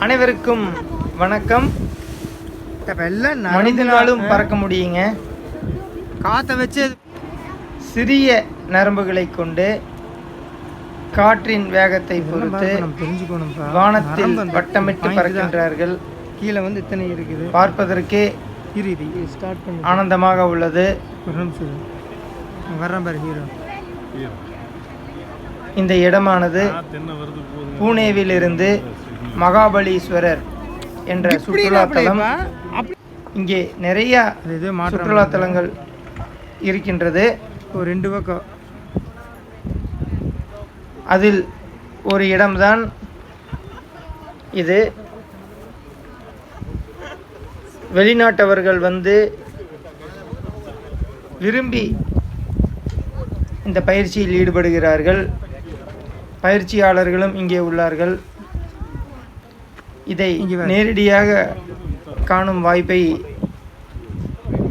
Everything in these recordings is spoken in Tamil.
அனைவருக்கும் வணக்கம். மனிதனாலும் பறக்க முடியுங்க. காற்றை வச்சு சிறிய நரம்புகளை கொண்டு காற்றின் வேகத்தை பொறுத்து வானத்தில் வட்டமிட்டு பறக்கின்றார்கள். கீழே வந்து இத்தனை இருக்குது, பார்ப்பதற்கே ஸ்டார்ட் பண்ணி ஆனந்தமாக உள்ளது. ஒரு நிமிஷம் வர்றேன் பாரு ஹீரோ. இந்த இடமானது பூனேவிலிருந்து மகாபலீஸ்வரர் என்ற சுற்றுலாத்தலம். இங்கே நிறைய சுற்றுலாத்தலங்கள் இருக்கின்றது. ஒரு 2 பக்கம். அதில் ஒரு இடம்தான் இது. வெளிநாட்டவர்கள் வந்து விரும்பி இந்த பயிற்சியில் ஈடுபடுகிறார்கள். பயிற்சியாளர்களும் இங்கே உள்ளார்கள். இதை நேரடியாக காணும் வாய்ப்பை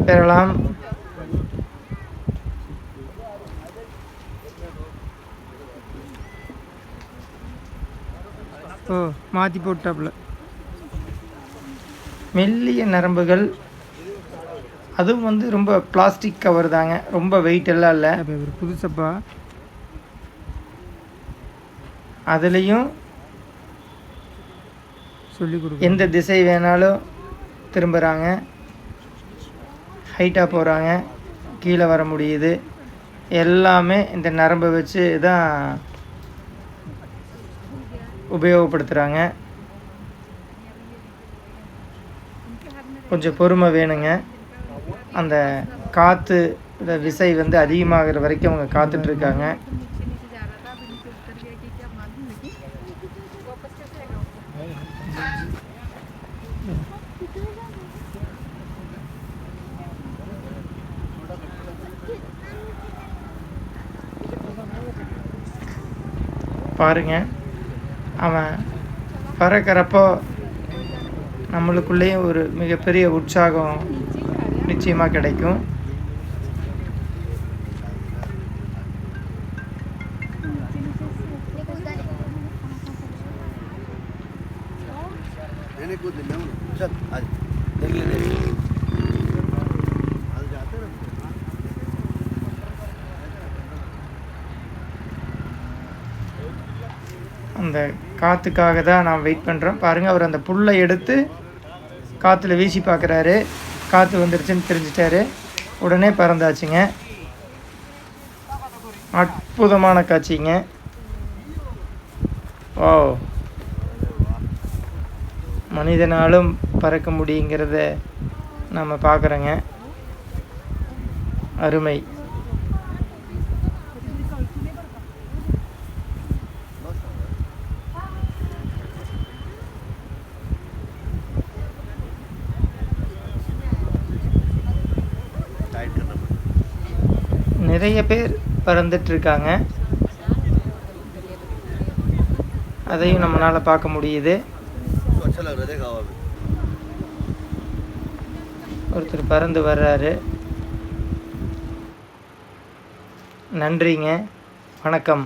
பெறலாம். மாற்றி போட்டாப்புல மெல்லிய நரம்புகள், அதுவும் வந்து ரொம்ப பிளாஸ்டிக் கவர் தாங்க, ரொம்ப வெயிட் எல்லாம் இல்லை. புதுசப்பா அதுலேயும் சொல்லி கொடுக்க எந்த திசை வேணாலும் திரும்புகிறாங்க. ஹைட்டாக போகிறாங்க, கீழே வர முடியுது. எல்லாமே இந்த நரம்பை வச்சு தான் உபயோகப்படுத்துகிறாங்க. கொஞ்சம் பொறுமை வேணுங்க. அந்த காற்று விசை வந்து அதிகமாகிற வரைக்கும் அவங்க காத்துட்ருக்காங்க. பாருங்க, அவன் பறக்கிறப்போ நம்மளுக்குள்ளேயும் ஒரு மிகப்பெரிய உற்சாகம் நிச்சயமாக கிடைக்கும். அந்த காற்றுக்காக தான் நான் வெயிட் பண்ணுறேன். பாருங்கள், அவர் அந்த புல்லை எடுத்து காற்றுல வீசி பார்க்குறாரு. காற்று வந்துருச்சுன்னு தெரிஞ்சிட்டாரு. உடனே பறந்தாச்சுங்க. அற்புதமான காட்சிங்க. ஓ, மனிதனாலும் பறக்க முடியுங்கிறத நம்ம பார்க்குறோங்க. அருமை. நிறைய பேர் பறந்துட்டுருக்காங்க, அதையும் நம்மளால் பார்க்க முடியுது. ஒருத்தர் பறந்து வர்றாரு. நன்றிங்க, வணக்கம்.